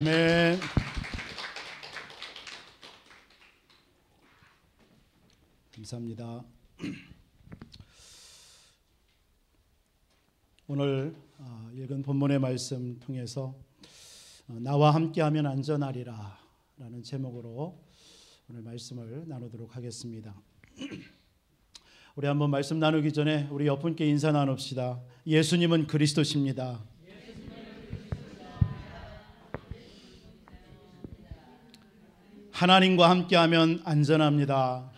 아멘. 감사합니다. 오늘 읽은 본문의 말씀 통해서 나와 함께하면 안전하리라 라는 제목으로 오늘 말씀을 나누도록 하겠습니다. 우리 한번 말씀 나누기 전에 우리 옆분께 인사 나눕시다. 예수님은 그리스도십니다. 하나님과 함께하면 안전합니다.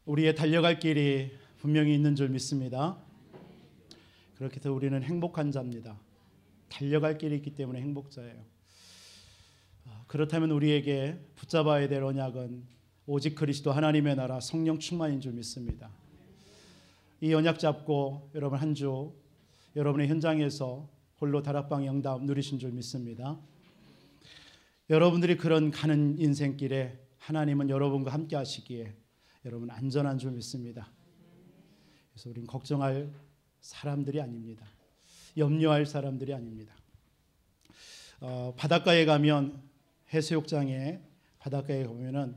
우리의 달려갈 길이 분명히 있는 줄 믿습니다. 그렇게 해서 우리는 행복한 자입니다. 달려갈 길이 있기 때문에 행복자예요. 그렇다면 우리에게 붙잡아야 될 언약은 오직 그리스도 하나님의 나라 성령 충만인 줄 믿습니다. 이 언약 잡고 여러분 한 주 여러분의 현장에서 홀로 다락방 영답 누리신 줄 믿습니다. 여러분들이 그런 가는 인생길에 하나님은 여러분과 함께 하시기에 여러분 안전한 줄 믿습니다. 그래서 우린 걱정할 사람들이 아닙니다. 염려할 사람들이 아닙니다. 바닷가에 가면 해수욕장에 바닷가에 가면은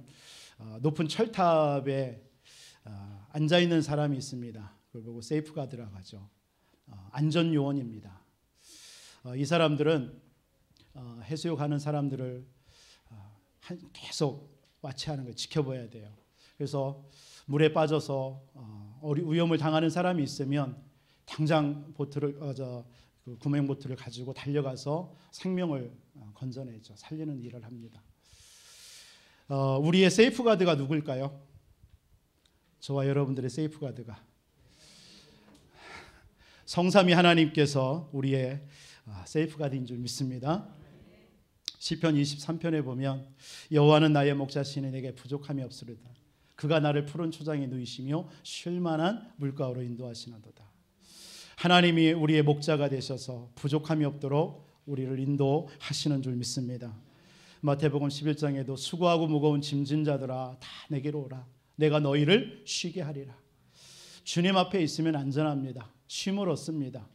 높은 철탑에 앉아 있는 사람이 있습니다. 그걸 보고 세이프가드라고 하죠. 안전요원입니다. 이 사람들은 해수욕하는 사람들을 계속 와치하는 걸 지켜봐야 돼요. 그래서 물에 빠져서 위험을 당하는 사람이 있으면 당장 그 구명보트를 가지고 달려가서 생명을 건져내죠. 살리는 일을 합니다. 우리의 세이프가드가 누굴까요? 저와 여러분들의 세이프가드가 성삼위 하나님께서 우리의 세이프가드인 줄 믿습니다. 시편 23편에 보면 여호와는 나의 목자시니 내게 부족함이 없으리다. 그가 나를 푸른 초장에 누이시며 쉴 만한 물가로 인도하시나도다. 하나님이 우리의 목자가 되셔서 부족함이 없도록 우리를 인도하시는 줄 믿습니다. 마태복음 11장에도 수고하고 무거운 짐진 자들아 다 내게로 오라. 내가 너희를 쉬게 하리라. 주님 앞에 있으면 안전합니다. 쉼을 얻습니다.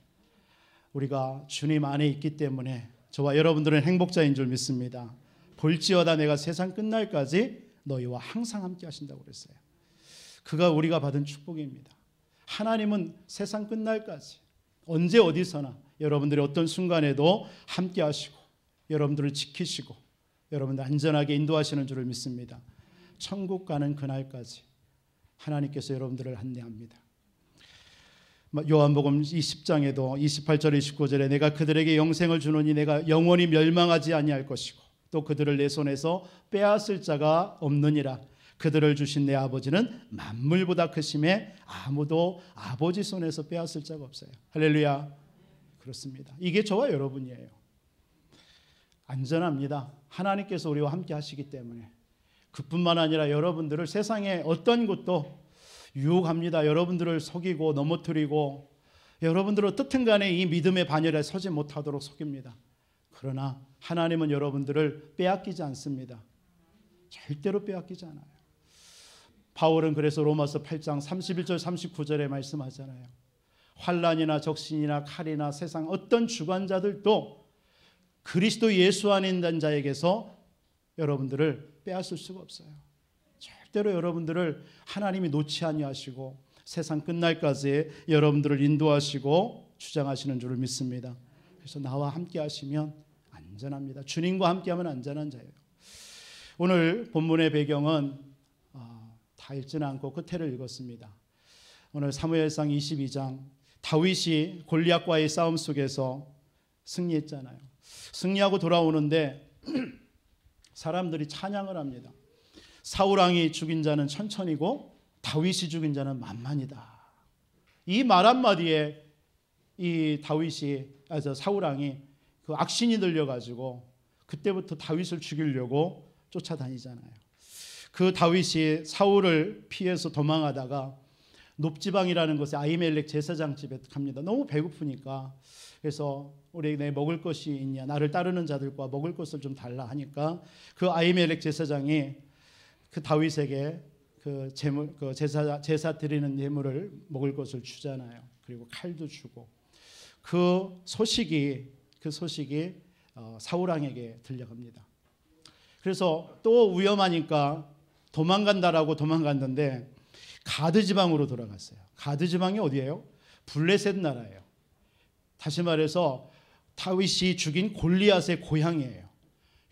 우리가 주님 안에 있기 때문에 저와 여러분들은 행복자인 줄 믿습니다. 볼지어다 내가 세상 끝날까지 너희와 항상 함께 하신다고 그랬어요. 그가 우리가 받은 축복입니다. 하나님은 세상 끝날까지 언제 어디서나 여러분들이 어떤 순간에도 함께 하시고 여러분들을 지키시고 여러분들 안전하게 인도하시는 줄을 믿습니다. 천국 가는 그날까지 하나님께서 여러분들을 안내합니다. 요한복음 20장에도 28절 29절에 내가 그들에게 영생을 주노니 내가 영원히 멸망하지 아니할 것이고 또 그들을 내 손에서 빼앗을 자가 없느니라. 그들을 주신 내 아버지는 만물보다 크심에 아무도 아버지 손에서 빼앗을 자가 없어요. 할렐루야. 그렇습니다. 이게 저와 여러분이에요. 안전합니다. 하나님께서 우리와 함께 하시기 때문에. 그뿐만 아니라 여러분들을 세상의 어떤 곳도 유혹합니다. 여러분들을 속이고 넘어뜨리고 여러분들을 어떻든 간에 이 믿음의 반열에 서지 못하도록 속입니다. 그러나 하나님은 여러분들을 빼앗기지 않습니다. 절대로 빼앗기지 않아요. 바울은 그래서 로마서 8장 31절 39절에 말씀하잖아요. 환난이나 적신이나 칼이나 세상 어떤 주관자들도 그리스도 예수 안에 있는 자에게서 여러분들을 빼앗을 수가 없어요. 절대로 여러분들을 하나님이 놓지 아니하시고 세상 끝날까지 여러분들을 인도하시고 주장하시는 줄을 믿습니다. 그래서 나와 함께 하시면 안전합니다. 주님과 함께하면 안전한 자예요. 오늘 본문의 배경은 다 읽지는 않고 끝에를 읽었습니다. 오늘 사무엘상 22장 다윗이 골리앗과의 싸움 속에서 승리했잖아요. 승리하고 돌아오는데 사람들이 찬양을 합니다. 사울왕이 죽인 자는 천천히고 다윗이 죽인 자는 만만이다. 이 말 한마디에 이 사울왕이 그 악신이 들려가지고 그때부터 다윗을 죽이려고 쫓아다니잖아요. 그 다윗이 사울을 피해서 도망하다가 높지방이라는 곳에 아히멜렉 제사장 집에 갑니다. 너무 배고프니까. 그래서 우리 내 먹을 것이 있냐, 나를 따르는 자들과 먹을 것을 좀 달라 하니까 그 아히멜렉 제사장이 그 다윗에게 그 제물, 그 제사 드리는 예물을 먹을 것을 주잖아요. 그리고 칼도 주고 그 소식이 사울 왕에게 들려갑니다. 그래서 또 위험하니까 도망간다라고 도망갔는데 가드 지방으로 돌아갔어요. 가드 지방이 어디예요? 블레셋 나라예요. 다시 말해서 다윗이 죽인 골리앗의 고향이에요.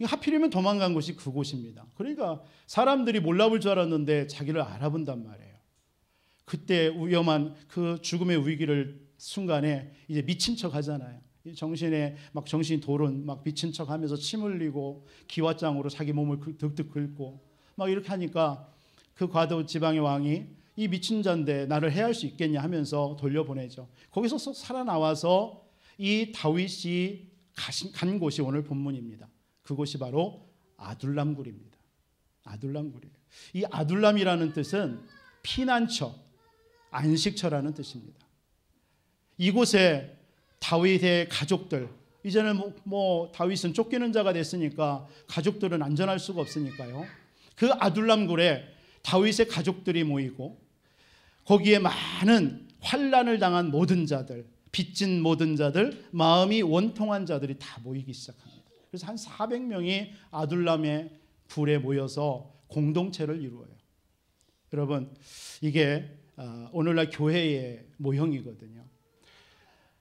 하필이면 도망간 곳이 그곳입니다. 그러니까 사람들이 몰라볼 줄 알았는데 자기를 알아본단 말이에요. 그때 위험한 그 죽음의 위기를 순간에 이제 미친 척 하잖아요. 정신이 돌은 막 미친 척 하면서 침 흘리고 기왓장으로 자기 몸을 득득 긁고 막 이렇게 하니까 그 가드 지방의 왕이 이 미친 자인데 나를 해할 수 있겠냐 하면서 돌려보내죠. 거기서 살아나와서 이 다윗이 간 곳이 오늘 본문입니다. 그곳이 바로 아둘람굴입니다. 아둘람굴이에요. 이 아둘람이라는 뜻은 피난처, 안식처라는 뜻입니다. 이곳에 다윗의 가족들, 이제는 다윗은 쫓기는 자가 됐으니까 가족들은 안전할 수가 없으니까요. 그 아둘람굴에 다윗의 가족들이 모이고 거기에 많은 환난을 당한 모든 자들, 빚진 모든 자들, 마음이 원통한 자들이 다 모이기 시작합니다. 그래서 한 400명이 아둘람의 굴에 모여서 공동체를 이루어요. 여러분, 이게 오늘날 교회의 모형이거든요.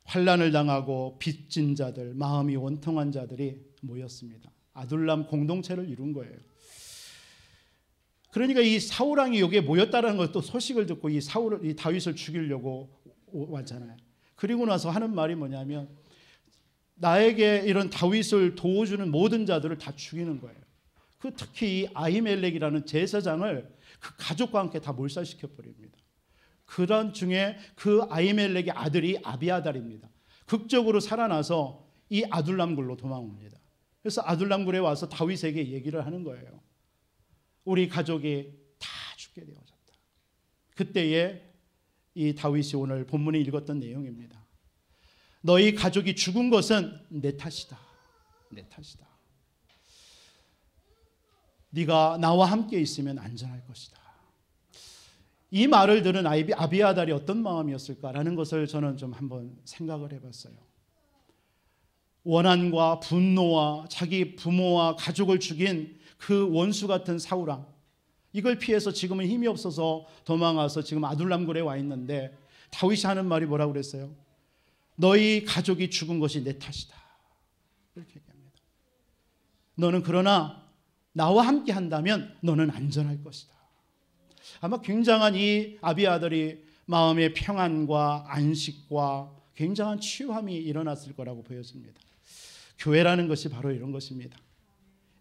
환난을 당하고 빚진 자들, 마음이 원통한 자들이 모였습니다. 아둘람 공동체를 이룬 거예요. 그러니까 이 사울 왕이 여기에 모였다는 것도 소식을 듣고 이 다윗을 죽이려고 왔잖아요. 그리고 나서 하는 말이 뭐냐면 나에게 이런 다윗을 도와주는 모든 자들을 다 죽이는 거예요. 특히 이 아히멜렉이라는 제사장을 그 가족과 함께 다 몰살시켜 버립니다. 그런 중에 그 아히멜렉의 아들이 아비아달입니다. 극적으로 살아나서 이 아둘람굴로 도망옵니다. 그래서 아둘람굴에 와서 다윗에게 얘기를 하는 거예요. 우리 가족이 다 죽게 되어졌다. 그때에 이 다윗이 오늘 본문에 읽었던 내용입니다. 너희 가족이 죽은 것은 내 탓이다. 내 탓이다. 네가 나와 함께 있으면 안전할 것이다. 이 말을 들은 아비아달이 어떤 마음이었을까라는 것을 저는 좀 한번 생각을 해봤어요. 원한과 분노와 자기 부모와 가족을 죽인 그 원수 같은 사울 왕, 이걸 피해서 지금은 힘이 없어서 도망와서 지금 아둘람굴에 와 있는데 다윗이 하는 말이 뭐라고 그랬어요? 너희 가족이 죽은 것이 내 탓이다. 이렇게 얘기합니다. 너는 그러나 나와 함께 한다면 너는 안전할 것이다. 아마 굉장한 이 아비아들이 마음의 평안과 안식과 굉장한 치유함이 일어났을 거라고 보여집니다. 교회라는 것이 바로 이런 것입니다.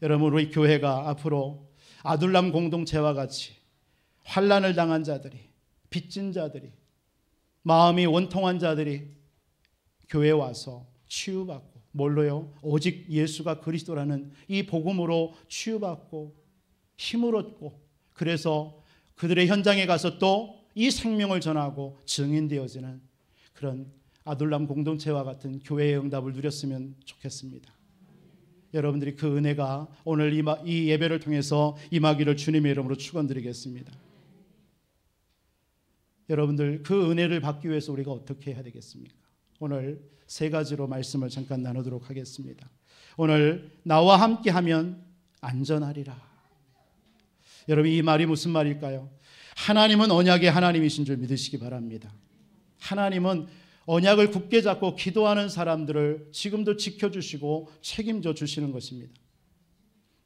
여러분, 우리 교회가 앞으로 아둘람 공동체와 같이 환난을 당한 자들이, 빚진 자들이, 마음이 원통한 자들이 교회에 와서 치유받고, 뭘로요? 오직 예수가 그리스도라는 이 복음으로 치유받고 힘을 얻고, 그래서 그들의 현장에 가서 또 이 생명을 전하고 증인되어지는 그런 아둘람 공동체와 같은 교회의 응답을 누렸으면 좋겠습니다. 여러분들이 그 은혜가 오늘 이 예배를 통해서 임하기를 주님의 이름으로 축원드리겠습니다. 여러분들, 그 은혜를 받기 위해서 우리가 어떻게 해야 되겠습니까? 오늘 세 가지로 말씀을 잠깐 나누도록 하겠습니다. 오늘 나와 함께하면 안전하리라. 여러분, 이 말이 무슨 말일까요? 하나님은 언약의 하나님이신 줄 믿으시기 바랍니다. 하나님은 언약을 굳게 잡고 기도하는 사람들을 지금도 지켜주시고 책임져 주시는 것입니다.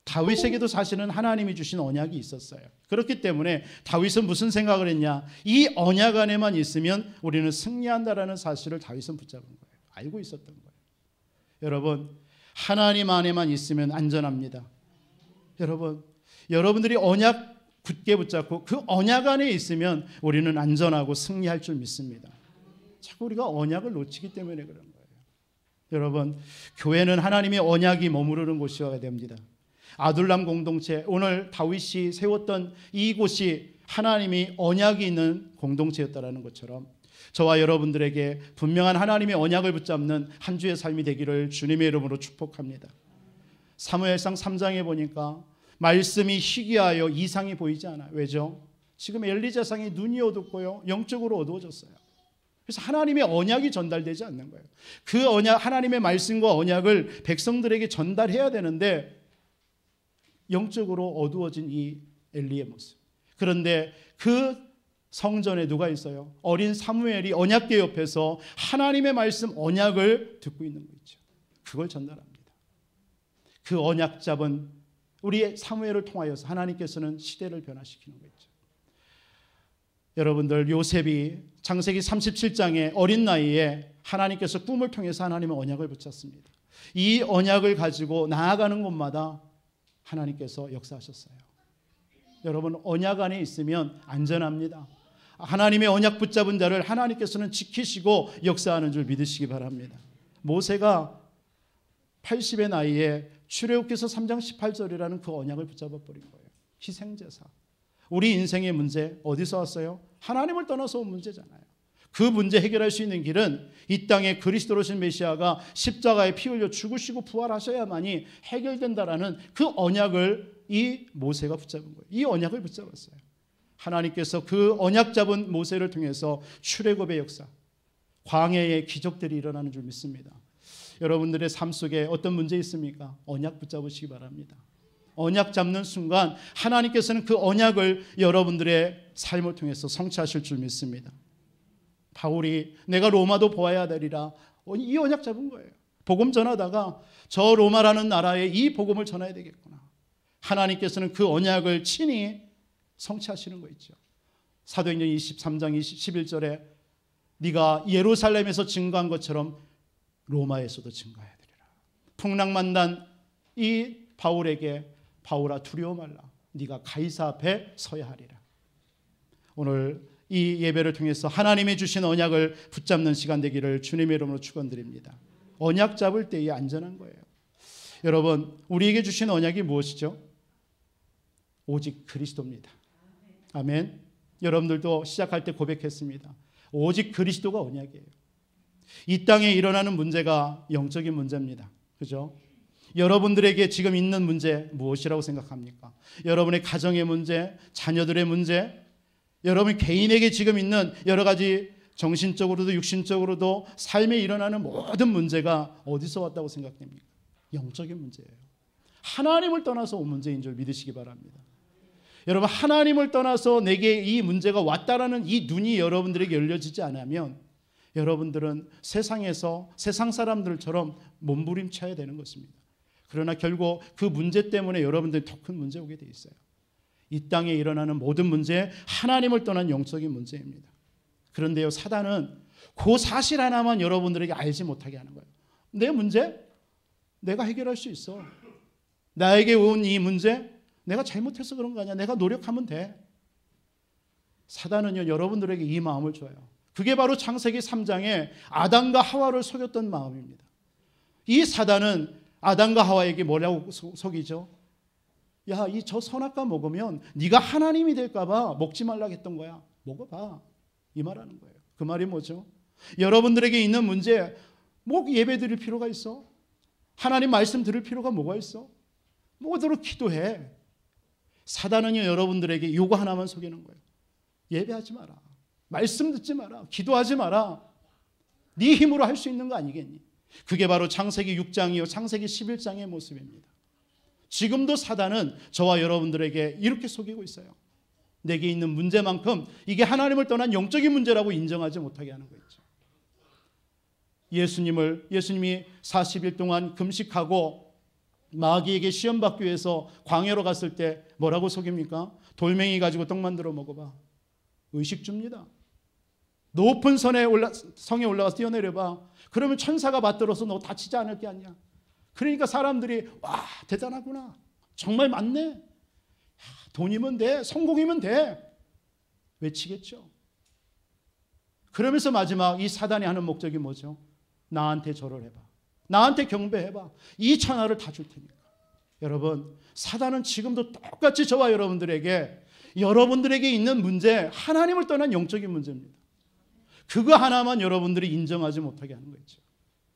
다윗에게도 사실은 하나님이 주신 언약이 있었어요. 그렇기 때문에 다윗은 무슨 생각을 했냐? 이 언약 안에만 있으면 우리는 승리한다라는 사실을 다윗은 붙잡은 거예요. 알고 있었던 거예요. 여러분, 하나님 안에만 있으면 안전합니다. 여러분들이 언약 굳게 붙잡고 그 언약 안에 있으면 우리는 안전하고 승리할 줄 믿습니다. 자꾸 우리가 언약을 놓치기 때문에 그런 거예요. 여러분, 교회는 하나님의 언약이 머무르는 곳이어야 됩니다. 아둘람 공동체, 오늘 다윗이 세웠던 이곳이 하나님이 언약이 있는 공동체였다라는 것처럼 저와 여러분들에게 분명한 하나님의 언약을 붙잡는 한 주의 삶이 되기를 주님의 이름으로 축복합니다. 사무엘상 3장에 보니까 말씀이 희귀하여 이상이 보이지 않아요. 왜죠? 지금 엘리 제사장의 눈이 어둡고요, 영적으로 어두워졌어요. 그래서 하나님의 언약이 전달되지 않는 거예요. 그 언약, 하나님의 말씀과 언약을 백성들에게 전달해야 되는데 영적으로 어두워진 이 엘리의 모습. 그런데 그 성전에 누가 있어요? 어린 사무엘이 언약궤 옆에서 하나님의 말씀 언약을 듣고 있는 거 있죠. 그걸 전달합니다. 그 언약 잡은 우리 사무엘을 통하여서 하나님께서는 시대를 변화시키는 거 있죠. 여러분들, 요셉이 창세기 37장에 어린 나이에 하나님께서 꿈을 통해서 하나님의 언약을 붙잡습니다. 이 언약을 가지고 나아가는 곳마다 하나님께서 역사하셨어요. 여러분, 언약 안에 있으면 안전합니다. 하나님의 언약 붙잡은 자를 하나님께서는 지키시고 역사하는 줄 믿으시기 바랍니다. 모세가 80의 나이에 출애굽기서 3장 18절이라는 그 언약을 붙잡아 버린 거예요. 희생제사. 우리 인생의 문제 어디서 왔어요? 하나님을 떠나서 온 문제잖아요. 그 문제 해결할 수 있는 길은 이 땅에 그리스도로 오신 메시아가 십자가에 피 흘려 죽으시고 부활하셔야만이 해결된다라는 그 언약을 이 모세가 붙잡은 거예요. 이 언약을 붙잡았어요. 하나님께서 그 언약 잡은 모세를 통해서 출애굽의 역사, 광야의 기적들이 일어나는 줄 믿습니다. 여러분들의 삶 속에 어떤 문제 있습니까? 언약 붙잡으시기 바랍니다. 언약 잡는 순간 하나님께서는 그 언약을 여러분들의 삶을 통해서 성취하실 줄 믿습니다. 바울이 내가 로마도 보아야 되리라, 이 언약 잡은 거예요. 복음 전하다가 저 로마라는 나라에 이 복음을 전해야 되겠구나. 하나님께서는 그 언약을 친히 성취하시는 거 있죠. 사도행전 23장 11절에 네가 예루살렘에서 증거한 것처럼 로마에서도 증거해야 되리라. 풍랑만난 이 바울에게 바울아 두려워 말라. 네가 가이사 앞에 서야 하리라. 오늘 이 예배를 통해서 하나님이 주신 언약을 붙잡는 시간 되기를 주님의 이름으로 축원드립니다. 언약 잡을 때에 안전한 거예요. 여러분, 우리에게 주신 언약이 무엇이죠? 오직 그리스도입니다. 아멘. 여러분들도 시작할 때 고백했습니다. 오직 그리스도가 언약이에요. 이 땅에 일어나는 문제가 영적인 문제입니다. 그죠? 여러분들에게 지금 있는 문제 무엇이라고 생각합니까? 여러분의 가정의 문제, 자녀들의 문제, 여러분 개인에게 지금 있는 여러 가지 정신적으로도 육신적으로도 삶에 일어나는 모든 문제가 어디서 왔다고 생각됩니까? 영적인 문제예요. 하나님을 떠나서 온 문제인 줄 믿으시기 바랍니다. 여러분, 하나님을 떠나서 내게 이 문제가 왔다라는 이 눈이 여러분들에게 열려지지 않으면 여러분들은 세상에서 세상 사람들처럼 몸부림쳐야 되는 것입니다. 그러나 결국 그 문제 때문에 여러분들이 더 큰 문제 오게 돼 있어요. 이 땅에 일어나는 모든 문제, 하나님을 떠난 영적인 문제입니다. 그런데요, 사단은 그 사실 하나만 여러분들에게 알지 못하게 하는 거예요. 내 문제? 내가 해결할 수 있어. 나에게 온 이 문제? 내가 잘못해서 그런 거 아니야. 내가 노력하면 돼. 사단은요, 여러분들에게 이 마음을 줘요. 그게 바로 창세기 3장에 아담과 하와를 속였던 마음입니다. 이 사단은 아담과 하와에게 뭐라고 속이죠? 야, 이 저 선악과 먹으면 네가 하나님이 될까 봐 먹지 말라고 했던 거야. 먹어봐. 이 말하는 거예요. 그 말이 뭐죠? 여러분들에게 있는 문제, 뭐 예배 드릴 필요가 있어? 하나님 말씀 들을 필요가 뭐가 있어? 뭐대로 기도해. 사단은요, 여러분들에게 요거 하나만 속이는 거예요. 예배하지 마라. 말씀 듣지 마라. 기도하지 마라. 네 힘으로 할 수 있는 거 아니겠니? 그게 바로 창세기 6장이요 창세기 11장의 모습입니다. 지금도 사단은 저와 여러분들에게 이렇게 속이고 있어요. 내게 있는 문제만큼 이게 하나님을 떠난 영적인 문제라고 인정하지 못하게 하는 거죠. 예수님이 40일 동안 금식하고 마귀에게 시험받기 위해서 광야로 갔을 때 뭐라고 속입니까? 돌멩이 가지고 떡 만들어 먹어봐. 의식 줍니다. 높은 성에 올라가서 뛰어내려봐. 그러면 천사가 받들어서 너 다치지 않을 게 아니야. 그러니까 사람들이 와, 대단하구나. 정말 맞네. 돈이면 돼. 성공이면 돼. 외치겠죠. 그러면서 마지막 이 사단이 하는 목적이 뭐죠? 나한테 절을 해봐. 나한테 경배해봐. 이 천하를 다 줄 테니까. 여러분, 사단은 지금도 똑같이 저와 여러분들에게 있는 문제, 하나님을 떠난 영적인 문제입니다. 그거 하나만 여러분들이 인정하지 못하게 하는 거죠.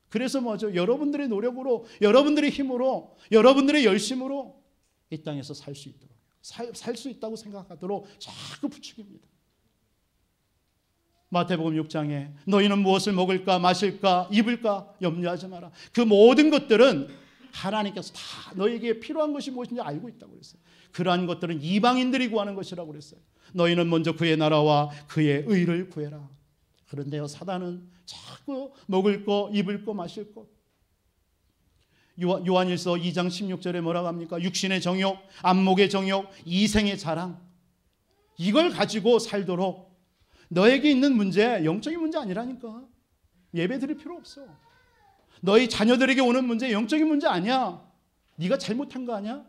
그래서 뭐죠? 여러분들의 노력으로, 여러분들의 힘으로, 여러분들의 열심으로 이 땅에서 살 수 있도록. 살 수 있다고 생각하도록 자꾸 부추깁니다. 마태복음 6장에 너희는 무엇을 먹을까 마실까 입을까 염려하지 마라. 그 모든 것들은 하나님께서 다 너에게 필요한 것이 무엇인지 알고 있다고 그랬어요. 그러한 것들은 이방인들이 구하는 것이라고 그랬어요. 너희는 먼저 그의 나라와 그의 의를 구해라. 그런데요, 사단은 자꾸 먹을 거 입을 거 마실 거. 요한일서 2장 16절에 뭐라고 합니까? 육신의 정욕, 안목의 정욕, 이생의 자랑, 이걸 가지고 살도록. 너에게 있는 문제 영적인 문제 아니라니까. 예배 드릴 필요 없어. 너희 자녀들에게 오는 문제 영적인 문제 아니야. 네가 잘못한 거 아니야?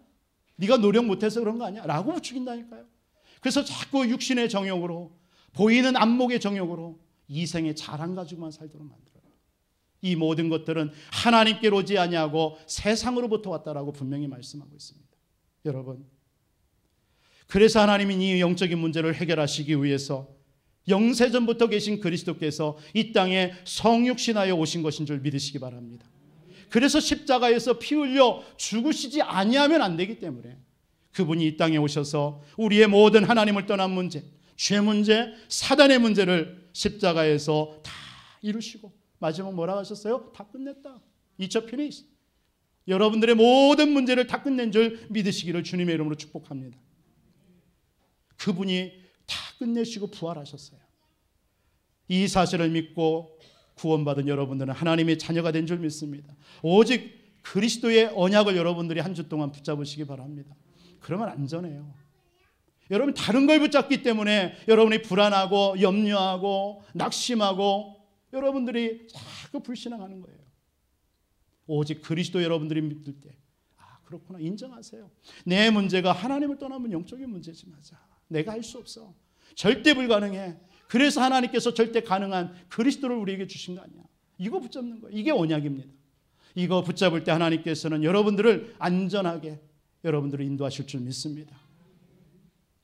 네가 노력 못해서 그런 거 아니야? 라고 부추긴다니까요. 그래서 자꾸 육신의 정욕으로, 보이는 안목의 정욕으로 이생의 자랑 가지고만 살도록 만들어요. 이 모든 것들은 하나님께로 오지 아니하고 세상으로부터 왔다라고 분명히 말씀하고 있습니다. 여러분, 그래서 하나님이 이 영적인 문제를 해결하시기 위해서 영세전부터 계신 그리스도께서 이 땅에 성육신하여 오신 것인 줄 믿으시기 바랍니다. 그래서 십자가에서 피 흘려 죽으시지 아니하면 안 되기 때문에 그분이 이 땅에 오셔서 우리의 모든 하나님을 떠난 문제, 죄 문제, 사단의 문제를 십자가에서 다 이루시고 마지막 뭐라고 하셨어요? 다 끝냈다. It's finished. 여러분들의 모든 문제를 다 끝낸 줄 믿으시기를 주님의 이름으로 축복합니다. 그분이 다 끝내시고 부활하셨어요. 이 사실을 믿고 구원받은 여러분들은 하나님의 자녀가 된 줄 믿습니다. 오직 그리스도의 언약을 여러분들이 한 주 동안 붙잡으시기 바랍니다. 그러면 안전해요. 여러분 다른 걸 붙잡기 때문에 여러분이 불안하고 염려하고 낙심하고 여러분들이 자꾸 불신앙하는 거예요. 오직 그리스도 여러분들이 믿을 때 그렇구나 인정하세요. 내 문제가 하나님을 떠나면 영적인 문제지. 맞아. 내가 할 수 없어. 절대 불가능해. 그래서 하나님께서 절대 가능한 그리스도를 우리에게 주신 거 아니야. 이거 붙잡는 거예요. 이게 언약입니다. 이거 붙잡을 때 하나님께서는 여러분들을 안전하게 여러분들을 인도하실 줄 믿습니다.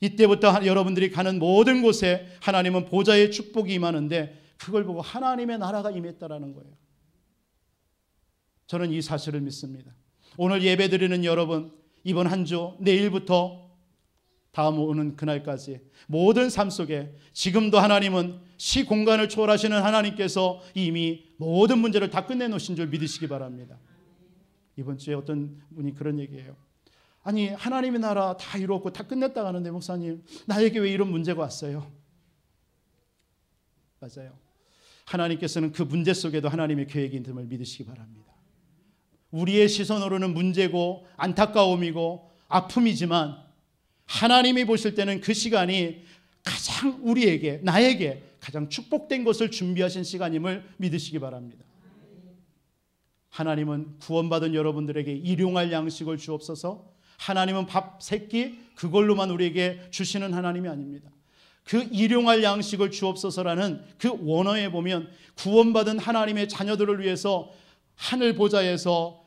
이때부터 여러분들이 가는 모든 곳에 하나님은 보좌의 축복이 임하는데 그걸 보고 하나님의 나라가 임했다라는 거예요. 저는 이 사실을 믿습니다. 오늘 예배드리는 여러분, 이번 한 주 내일부터 다음 오는 그날까지 모든 삶 속에 지금도 하나님은 시공간을 초월하시는 하나님께서 이미 모든 문제를 다 끝내놓으신 줄 믿으시기 바랍니다. 이번 주에 어떤 분이 그런 얘기예요. 아니 하나님의 나라 다 이루었고 다 끝냈다고 하는데 목사님 나에게 왜 이런 문제가 왔어요? 맞아요. 하나님께서는 그 문제 속에도 하나님의 계획이 있음을 믿으시기 바랍니다. 우리의 시선으로는 문제고 안타까움이고 아픔이지만 하나님이 보실 때는 그 시간이 가장 우리에게 나에게 가장 축복된 것을 준비하신 시간임을 믿으시기 바랍니다. 하나님은 구원받은 여러분들에게 일용할 양식을 주옵소서. 하나님은 밥 세 끼 그걸로만 우리에게 주시는 하나님이 아닙니다. 그 일용할 양식을 주옵소서라는 그 원어에 보면 구원받은 하나님의 자녀들을 위해서 하늘 보좌에서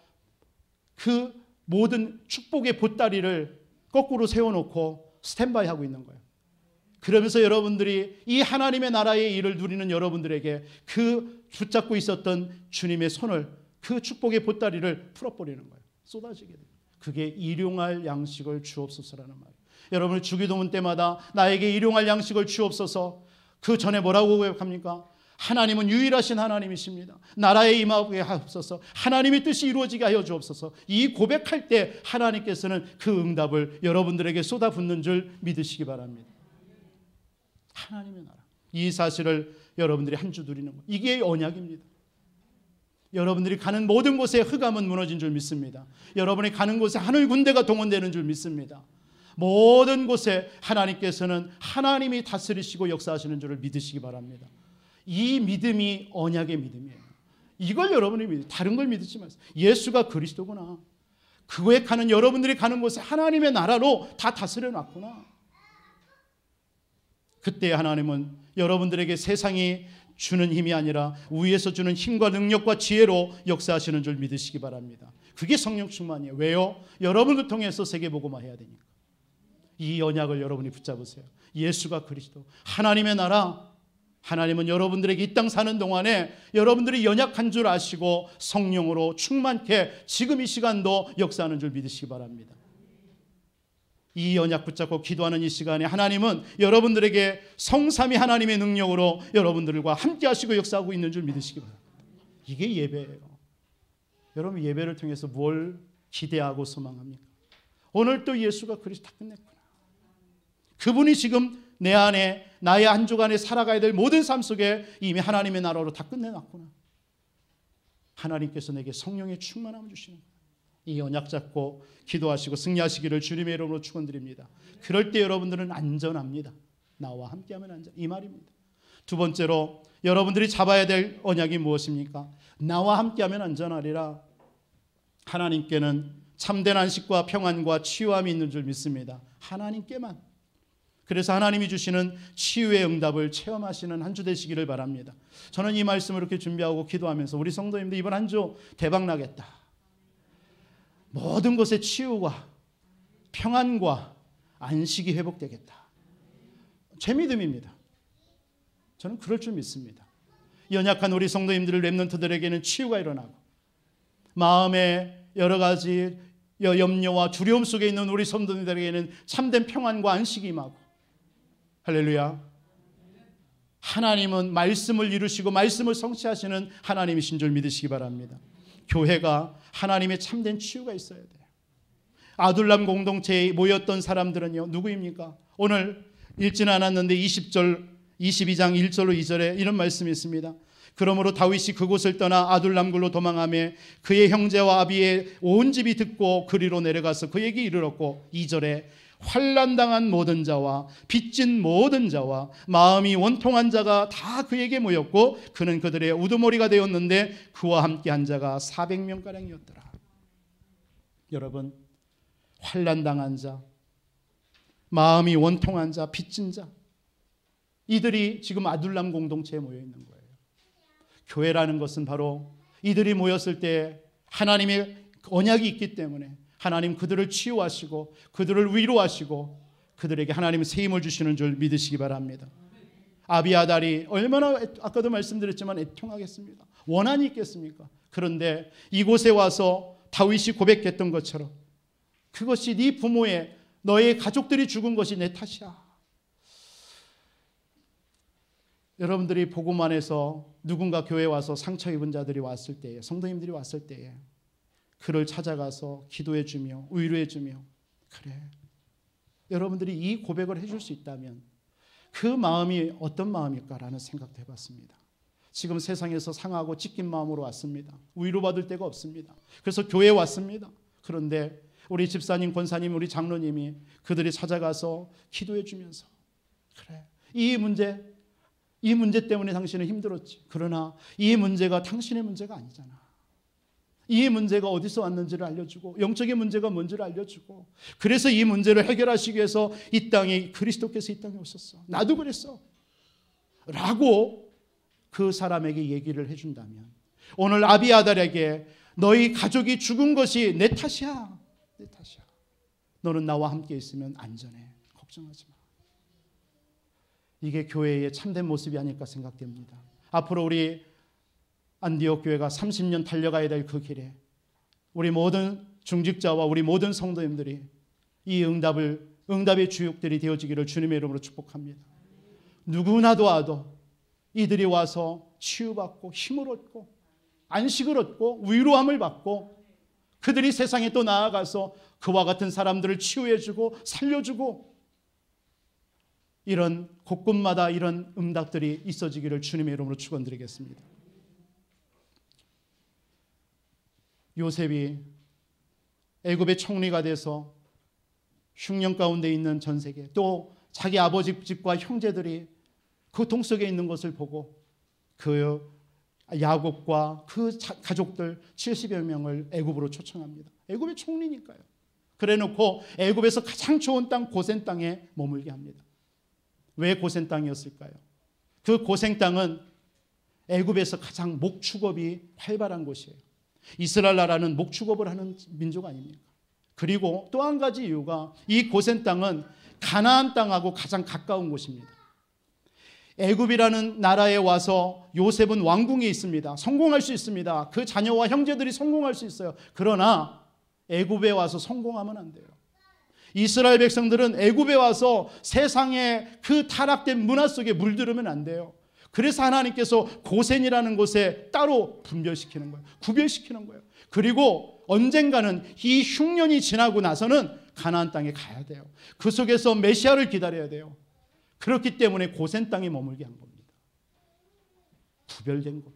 그 모든 축복의 보따리를 거꾸로 세워놓고 스탠바이 하고 있는 거예요. 그러면서 여러분들이 이 하나님의 나라의 일을 누리는 여러분들에게 그 붙잡고 있었던 주님의 손을 그 축복의 보따리를 풀어버리는 거예요. 쏟아지게 돼요. 그게 일용할 양식을 주옵소서라는 말이에요. 여러분 주기도문 때마다 나에게 일용할 양식을 주옵소서. 그 전에 뭐라고 고백합니까? 하나님은 유일하신 하나님이십니다. 나라에 임하게 하옵소서. 하나님의 뜻이 이루어지게 하여 주옵소서. 이 고백할 때 하나님께서는 그 응답을 여러분들에게 쏟아붓는 줄 믿으시기 바랍니다. 하나님의 나라. 이 사실을 여러분들이 한 주 누리는 것. 이게 언약입니다. 여러분들이 가는 모든 곳에 흑암은 무너진 줄 믿습니다. 여러분이 가는 곳에 하늘 군대가 동원되는 줄 믿습니다. 모든 곳에 하나님께서는 하나님이 다스리시고 역사하시는 줄을 믿으시기 바랍니다. 이 믿음이 언약의 믿음이에요. 이걸 여러분이 믿으세요. 다른 걸 믿지 마세요. 예수가 그리스도구나. 그거에 가는 여러분들이 가는 곳에 하나님의 나라로 다 다스려 놨구나. 그때 하나님은 여러분들에게 세상이 주는 힘이 아니라 위에서 주는 힘과 능력과 지혜로 역사하시는 줄 믿으시기 바랍니다. 그게 성령 충만이에요. 왜요? 여러분을 통해서 세계복음화 해야 되니까. 이 언약을 여러분이 붙잡으세요. 예수가 그리스도, 하나님의 나라. 하나님은 여러분들에게 이 땅 사는 동안에 여러분들이 연약한 줄 아시고 성령으로 충만케 지금 이 시간도 역사하는 줄 믿으시기 바랍니다. 이 언약 붙잡고 기도하는 이 시간에 하나님은 여러분들에게 성삼위 하나님의 능력으로 여러분들과 함께 하시고 역사하고 있는 줄 믿으시기 바랍니다. 이게 예배예요. 여러분, 예배를 통해서 뭘 기대하고 소망합니까? 오늘 또 예수가 그리스도 다 끝냈구나. 그분이 지금 내 안에, 나의 한 주간에 살아가야 될 모든 삶 속에 이미 하나님의 나라로 다 끝내놨구나. 하나님께서 내게 성령의 충만함을 주시는 거예요. 이 언약 잡고 기도하시고 승리하시기를 주님의 이름으로 축원드립니다. 그럴 때 여러분들은 안전합니다. 나와 함께하면 안전, 이 말입니다. 두 번째로 여러분들이 잡아야 될 언약이 무엇입니까? 나와 함께하면 안전하리라. 하나님께는 참된 안식과 평안과 치유함이 있는 줄 믿습니다. 하나님께만. 그래서 하나님이 주시는 치유의 응답을 체험하시는 한 주 되시기를 바랍니다. 저는 이 말씀을 이렇게 준비하고 기도하면서 우리 성도님들 이번 한 주 대박 나겠다. 모든 것의 치유와 평안과 안식이 회복되겠다. 제 믿음입니다. 저는 그럴 줄 믿습니다. 연약한 우리 성도님들 렘넌트들에게는 치유가 일어나고 마음의 여러 가지 염려와 두려움 속에 있는 우리 성도님들에게는 참된 평안과 안식이 임하고 할렐루야. 하나님은 말씀을 이루시고 말씀을 성취하시는 하나님이신 줄 믿으시기 바랍니다. 교회가 하나님의 참된 치유가 있어야 돼요. 아둘람 공동체에 모였던 사람들은요, 누구입니까? 오늘 읽지는 않았는데 22장 1절로 2절에 이런 말씀이 있습니다. 그러므로 다윗이 그곳을 떠나 아둘람굴로 도망하며 그의 형제와 아비의 온 집이 듣고 그리로 내려가서 그에게 이르렀고 2절에 환난당한 모든 자와 빚진 모든 자와 마음이 원통한 자가 다 그에게 모였고 그는 그들의 우두머리가 되었는데 그와 함께 한 자가 400명가량이었더라. 여러분, 환난당한 자, 마음이 원통한 자, 빚진 자, 이들이 지금 아둘람 공동체에 모여 있는 거예요. 교회라는 것은 바로 이들이 모였을 때 하나님의 언약이 있기 때문에 하나님 그들을 치유하시고 그들을 위로하시고 그들에게 하나님의 새 힘을 주시는 줄 믿으시기 바랍니다. 아비아달이 얼마나 아까도 말씀드렸지만 애통하겠습니까? 원한이 있겠습니까? 그런데 이곳에 와서 다윗이 고백했던 것처럼 그것이 네 부모의 너의 가족들이 죽은 것이 내 탓이야. 여러분들이 복음 안에서 누군가 교회에 와서 상처 입은 자들이 왔을 때에, 성도님들이 왔을 때에 그를 찾아가서 기도해 주며 위로해 주며, 그래, 여러분들이 이 고백을 해줄 수 있다면 그 마음이 어떤 마음일까라는 생각도 해봤습니다. 지금 세상에서 상하고 찢긴 마음으로 왔습니다. 위로받을 데가 없습니다. 그래서 교회에 왔습니다. 그런데 우리 집사님, 권사님, 우리 장로님이 그들이 찾아가서 기도해 주면서, 그래, 이 문제 때문에 당신은 힘들었지. 그러나 이 문제가 당신의 문제가 아니잖아. 이 문제가 어디서 왔는지를 알려주고 영적인 문제가 뭔지를 알려주고, 그래서 이 문제를 해결하시기 위해서 이 땅에 그리스도께서 이 땅에 오셨어. 나도 그랬어 라고 그 사람에게 얘기를 해준다면, 오늘 아비아달에게 너희 가족이 죽은 것이 내 탓이야, 내 탓이야. 너는 나와 함께 있으면 안전해. 걱정하지 마. 이게 교회의 참된 모습이 아닐까 생각됩니다. 앞으로 우리 안디옥 교회가 30년 달려가야 될 그 길에 우리 모든 중직자와 우리 모든 성도님들이 이 응답의 주역들이 되어지기를 주님의 이름으로 축복합니다. 누구나도 와도 이들이 와서 치유받고 힘을 얻고 안식을 얻고 위로함을 받고 그들이 세상에 또 나아가서 그와 같은 사람들을 치유해주고 살려주고, 이런 곳곳마다 이런 응답들이 있어지기를 주님의 이름으로 축원드리겠습니다. 요셉이 애굽의 총리가 돼서 흉년 가운데 있는 전 세계, 또 자기 아버지 집과 형제들이 그 동 속에 있는 것을 보고 그 야곱과 그 가족들 70여 명을 애굽으로 초청합니다. 애굽의 총리니까요. 그래놓고 애굽에서 가장 좋은 땅 고센 땅에 머물게 합니다. 왜 고센 땅이었을까요? 그 고센 땅은 애굽에서 가장 목축업이 활발한 곳이에요. 이스라엘 나라는 목축업을 하는 민족 아닙니까? 그리고 또 한 가지 이유가 이 고센 땅은 가나안 땅하고 가장 가까운 곳입니다. 애굽이라는 나라에 와서 요셉은 왕궁에 있습니다. 성공할 수 있습니다. 그 자녀와 형제들이 성공할 수 있어요. 그러나 애굽에 와서 성공하면 안 돼요. 이스라엘 백성들은 애굽에 와서 세상의 그 타락된 문화 속에 물들으면 안 돼요. 그래서 하나님께서 고센이라는 곳에 따로 분별시키는 거예요. 구별시키는 거예요. 그리고 언젠가는 이 흉년이 지나고 나서는 가나안 땅에 가야 돼요. 그 속에서 메시아를 기다려야 돼요. 그렇기 때문에 고센 땅에 머물게 한 겁니다. 구별된 곳.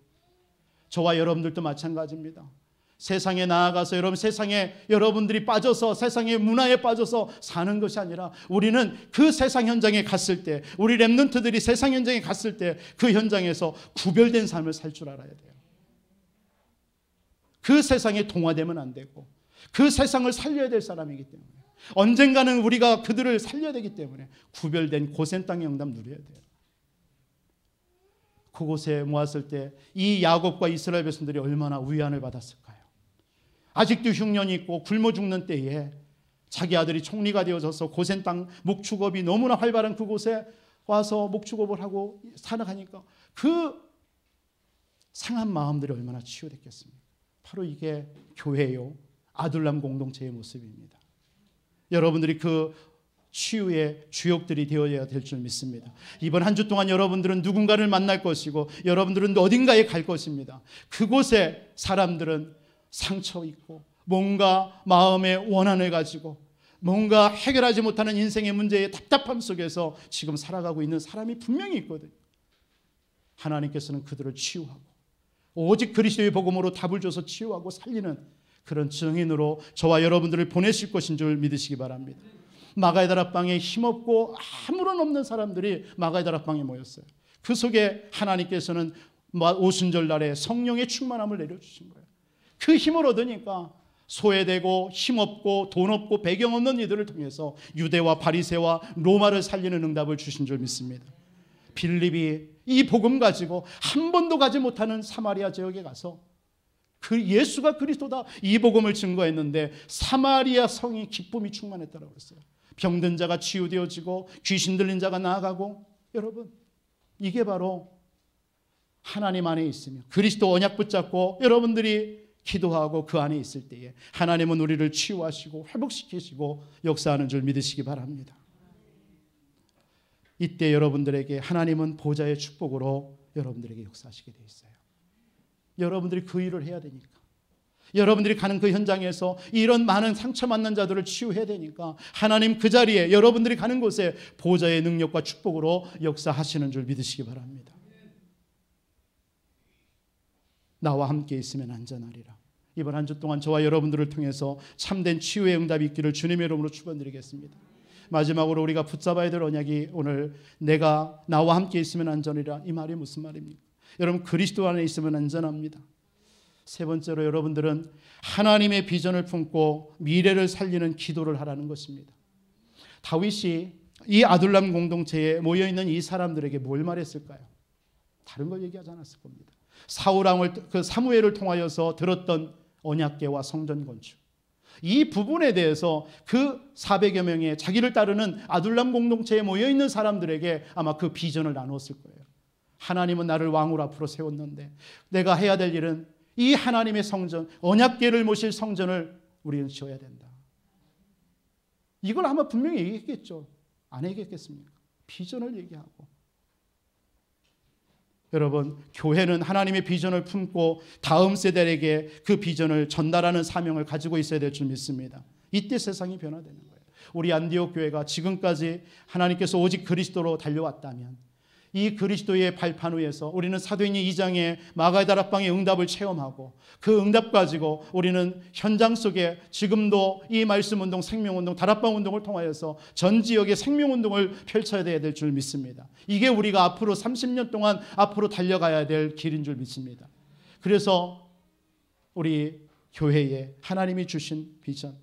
저와 여러분들도 마찬가지입니다. 세상에 나아가서 세상에 여러분들이 빠져서 세상의 문화에 빠져서 사는 것이 아니라 우리는 그 세상 현장에 갔을 때, 우리 렘넌트들이 세상 현장에 갔을 때 그 현장에서 구별된 삶을 살 줄 알아야 돼요. 그 세상에 동화되면 안 되고 그 세상을 살려야 될 사람이기 때문에 언젠가는 우리가 그들을 살려야 되기 때문에 구별된 고센 땅의 응답 누려야 돼요. 그곳에 모았을 때 이 야곱과 이스라엘 백성들이 얼마나 위안을 받았을까요? 아직도 흉년이 있고 굶어 죽는 때에 자기 아들이 총리가 되어져서 고센 땅 목축업이 너무나 활발한 그곳에 와서 목축업을 하고 살아가니까 그 상한 마음들이 얼마나 치유됐겠습니까? 바로 이게 교회요, 아둘람 공동체의 모습입니다. 여러분들이 그 치유의 주역들이 되어야 될 줄 믿습니다. 이번 한 주 동안 여러분들은 누군가를 만날 것이고 여러분들은 어딘가에 갈 것입니다. 그곳에 사람들은 상처 있고 뭔가 마음의 원한을 가지고 뭔가 해결하지 못하는 인생의 문제의 답답함 속에서 지금 살아가고 있는 사람이 분명히 있거든요. 하나님께서는 그들을 치유하고 오직 그리스도의 복음으로 답을 줘서 치유하고 살리는 그런 증인으로 저와 여러분들을 보내실 것인 줄 믿으시기 바랍니다. 마가의 다락방에 힘없고 아무런 없는 사람들이 마가의 다락방에 모였어요. 그 속에 하나님께서는 오순절 날에 성령의 충만함을 내려주신 거예요. 그 힘을 얻으니까 소외되고 힘없고 돈 없고 배경 없는 이들을 통해서 유대와 바리새와 로마를 살리는 응답을 주신 줄 믿습니다. 빌립이 이 복음 가지고 한 번도 가지 못하는 사마리아 지역에 가서 그 예수가 그리스도다 이 복음을 증거했는데 사마리아 성이 기쁨이 충만했다고 그랬어요. 병든 자가 치유되어지고 귀신 들린 자가 나아가고, 여러분 이게 바로 하나님 안에 있으며 그리스도 언약 붙잡고 여러분들이 기도하고 그 안에 있을 때에 하나님은 우리를 치유하시고 회복시키시고 역사하는 줄 믿으시기 바랍니다. 이때 여러분들에게 하나님은 보좌의 축복으로 여러분들에게 역사하시게 되어 있어요. 여러분들이 그 일을 해야 되니까, 여러분들이 가는 그 현장에서 이런 많은 상처받는 자들을 치유해야 되니까 하나님 그 자리에 여러분들이 가는 곳에 보좌의 능력과 축복으로 역사하시는 줄 믿으시기 바랍니다. 나와 함께 있으면 안전하리라. 이번 한 주 동안 저와 여러분들을 통해서 참된 치유의 응답이 있기를 주님의 이름으로 축원드리겠습니다. 마지막으로 우리가 붙잡아야 될 언약이 오늘 내가 나와 함께 있으면 안전이라, 이 말이 무슨 말입니까? 여러분 그리스도 안에 있으면 안전합니다. 세 번째로 여러분들은 하나님의 비전을 품고 미래를 살리는 기도를 하라는 것입니다. 다윗이 이 아둘람 공동체에 모여있는 이 사람들에게 뭘 말했을까요? 다른 걸 얘기하지 않았을 겁니다. 사울왕을 그 사무엘을 통하여서 들었던 언약궤와 성전 건축, 이 부분에 대해서 그 400여 명의 자기를 따르는 아둘람 공동체에 모여있는 사람들에게 아마 그 비전을 나누었을 거예요. 하나님은 나를 왕으로 앞으로 세웠는데 내가 해야 될 일은 이 하나님의 성전, 언약궤를 모실 성전을 우리는 지어야 된다. 이걸 아마 분명히 얘기했겠죠. 안 얘기했겠습니까? 비전을 얘기하고. 여러분, 교회는 하나님의 비전을 품고 다음 세대에게 그 비전을 전달하는 사명을 가지고 있어야 될 줄 믿습니다. 이때 세상이 변화되는 거예요. 우리 안디옥 교회가 지금까지 하나님께서 오직 그리스도로 달려왔다면 이 그리스도의 발판 위에서 우리는 사도행전 2장의 마가의 다락방의 응답을 체험하고 그 응답 가지고 우리는 현장 속에 지금도 이 말씀운동, 생명운동, 다락방 운동을 통하여서 전 지역의 생명운동을 펼쳐야 될 줄 믿습니다. 이게 우리가 앞으로 30년 동안 앞으로 달려가야 될 길인 줄 믿습니다. 그래서 우리 교회에 하나님이 주신 비전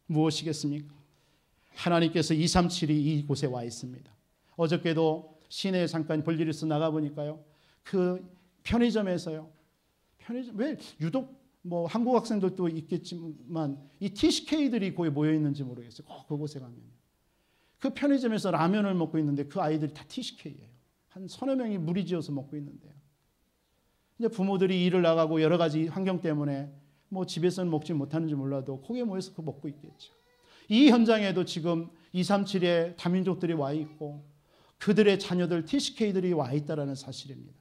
무엇이겠습니까? 하나님께서 237이 이곳에 와 있습니다. 어저께도 시내에 잠깐 볼 일이 있어 나가보니까요, 그 편의점에서요, 왜 유독 뭐 한국 학생들도 있겠지만 이 TCK들이 거기 모여 있는지 모르겠어요. 그곳에 가면 그 편의점에서 라면을 먹고 있는데 그 아이들이 다 TCK예요. 한 서너 명이 무리지어서 먹고 있는데요. 이제 부모들이 일을 나가고 여러 가지 환경 때문에 뭐 집에서는 먹지 못하는지 몰라도 거기에 모여서 그거 먹고 있겠죠. 이 현장에도 지금 237의 다민족들이 와 있고 그들의 자녀들 TCK들이 와 있다는 사실입니다.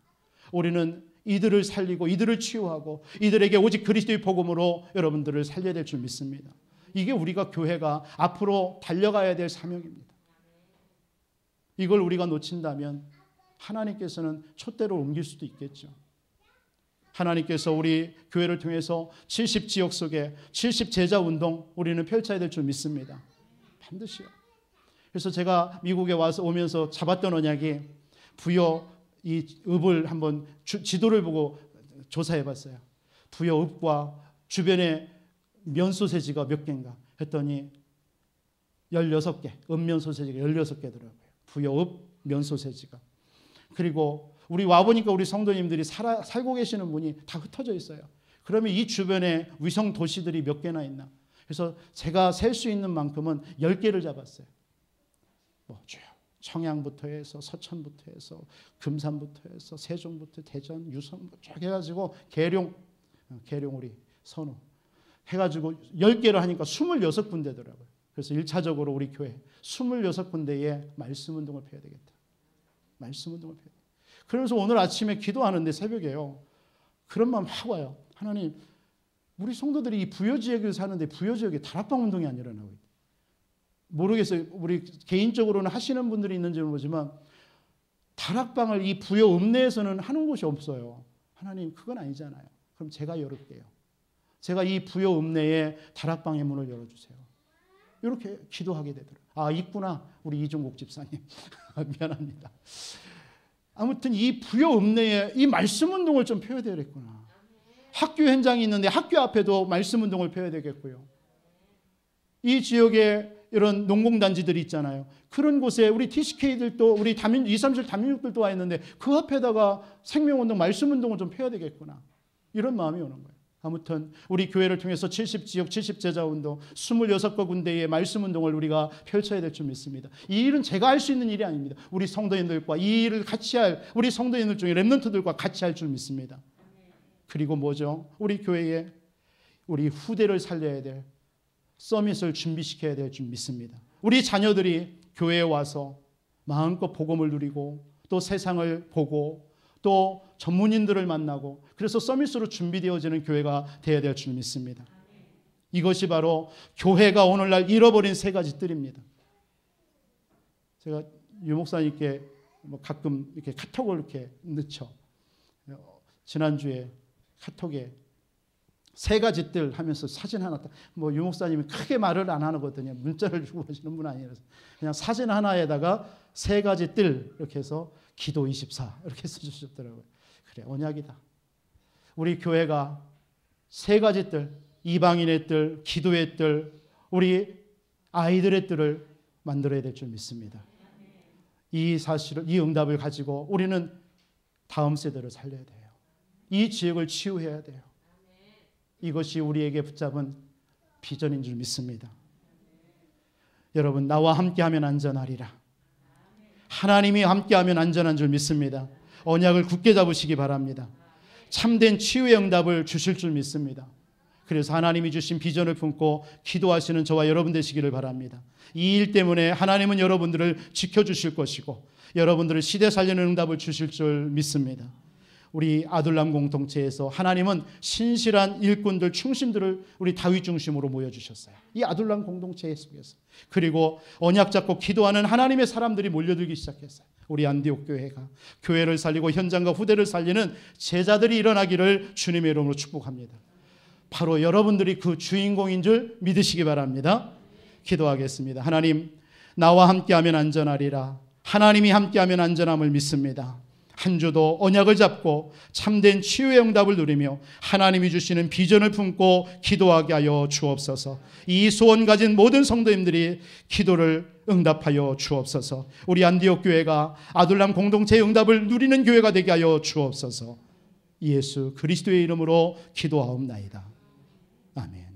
우리는 이들을 살리고 이들을 치유하고 이들에게 오직 그리스도의 복음으로 여러분들을 살려야 될 줄 믿습니다. 이게 우리가 교회가 앞으로 달려가야 될 사명입니다. 이걸 우리가 놓친다면 하나님께서는 촛대로 옮길 수도 있겠죠. 하나님께서 우리 교회를 통해서 70지역 속에 70제자운동 우리는 펼쳐야 될 줄 믿습니다. 반드시요. 그래서 제가 미국에 오면서 잡았던 언약이 부여 이 읍을 한번 지도를 보고 조사해 봤어요. 부여 읍과 주변에 면소세지가 몇 개인가 했더니 16개, 읍면소세지가 16개더라고요. 부여 읍 면소세지가. 그리고 우리 와보니까 우리 성도님들이 살고 계시는 분이 다 흩어져 있어요. 그러면 이 주변에 위성 도시들이 몇 개나 있나. 그래서 제가 셀 수 있는 만큼은 10개를 잡았어요. 쭉 청양부터 해서 서천부터 해서 금산부터 해서 세종부터 대전, 유성 쭉 해가지고 계룡 우리 선우 해가지고 10개를 하니까 26군데더라고요. 그래서 1차적으로 우리 교회 26군데에 말씀 운동을 펴야 되겠다. 말씀 운동을 펴야 되겠다. 그러면서 오늘 아침에 기도하는데 새벽에요. 그런 마음 확 와요. 하나님, 우리 성도들이 이 부여 지역에 사는데 부여 지역에 다락방 운동이 안 일어나고 있다. 모르겠어요. 우리 개인적으로는 하시는 분들이 있는지는 모르지만 다락방을 이 부여 읍내에서는 하는 곳이 없어요. 하나님, 그건 아니잖아요. 그럼 제가 열을게요. 제가 이 부여 읍내에 다락방의 문을 열어주세요. 이렇게 기도하게 되더라고요. 아, 있구나. 우리 이종국 집사님. 미안합니다. 아무튼 이 부여 읍내에 이 말씀 운동을 좀 펴야 되겠구나. 학교 현장이 있는데 학교 앞에도 말씀 운동을 펴야 되겠고요. 이 지역에 이런 농공단지들이 있잖아요. 그런 곳에 우리 TCK들도 우리 237 다민족들도 와 있는데 그 앞에다가 생명운동, 말씀운동을 좀 펴야 되겠구나. 이런 마음이 오는 거예요. 아무튼 우리 교회를 통해서 70지역 70제자운동 26개 군데의 말씀운동을 우리가 펼쳐야 될 줄 믿습니다. 이 일은 제가 할 수 있는 일이 아닙니다. 우리 성도인들과 이 일을 같이 할 우리 성도인들 중에 렘넌트들과 같이 할 줄 믿습니다. 그리고 뭐죠? 우리 교회에 우리 후대를 살려야 될 서밋을 준비시켜야 될 줄 믿습니다. 우리 자녀들이 교회에 와서 마음껏 복음을 누리고 또 세상을 보고 또 전문인들을 만나고 그래서 서밋으로 준비되어지는 교회가 되어야 될 줄 믿습니다. 이것이 바로 교회가 오늘날 잃어버린 세 가지 뜰입니다. 제가 유 목사님께 가끔 이렇게 카톡을 이렇게 넣죠. 지난주에 카톡에 세 가지 뜰 하면서 사진 하나 유 목사님이 크게 말을 안 하거든요. 문자를 주고 하시는 분 아니라서 그냥 사진 하나에다가 세 가지 뜰 이렇게 해서 기도 24 이렇게 써주셨더라고요. 그래, 언약이다. 우리 교회가 세 가지 뜰, 이방인의 뜰, 기도의 뜰, 우리 아이들의 뜰을 만들어야 될 줄 믿습니다. 이 사실을, 이 응답을 가지고 우리는 다음 세대를 살려야 돼요. 이 지역을 치유해야 돼요. 이것이 우리에게 붙잡은 비전인 줄 믿습니다. 여러분, 나와 함께하면 안전하리라. 하나님이 함께하면 안전한 줄 믿습니다. 언약을 굳게 잡으시기 바랍니다. 참된 치유의 응답을 주실 줄 믿습니다. 그래서 하나님이 주신 비전을 품고 기도하시는 저와 여러분 되시기를 바랍니다. 이 일 때문에 하나님은 여러분들을 지켜주실 것이고 여러분들을 시대 살리는 응답을 주실 줄 믿습니다. 우리 아둘람 공동체에서 하나님은 신실한 일꾼들, 충신들을 우리 다윗 중심으로 모여주셨어요. 이 아둘람 공동체 속에서. 그리고 언약 잡고 기도하는 하나님의 사람들이 몰려들기 시작했어요. 우리 안디옥 교회가 교회를 살리고 현장과 후대를 살리는 제자들이 일어나기를 주님의 이름으로 축복합니다. 바로 여러분들이 그 주인공인 줄 믿으시기 바랍니다. 기도하겠습니다. 하나님, 나와 함께하면 안전하리라. 하나님이 함께하면 안전함을 믿습니다. 한 주도 언약을 잡고 참된 치유의 응답을 누리며 하나님이 주시는 비전을 품고 기도하게 하여 주옵소서. 이 소원 가진 모든 성도님들이 기도를 응답하여 주옵소서. 우리 안디옥 교회가 아둘람 공동체의 응답을 누리는 교회가 되게 하여 주옵소서. 예수 그리스도의 이름으로 기도하옵나이다. 아멘.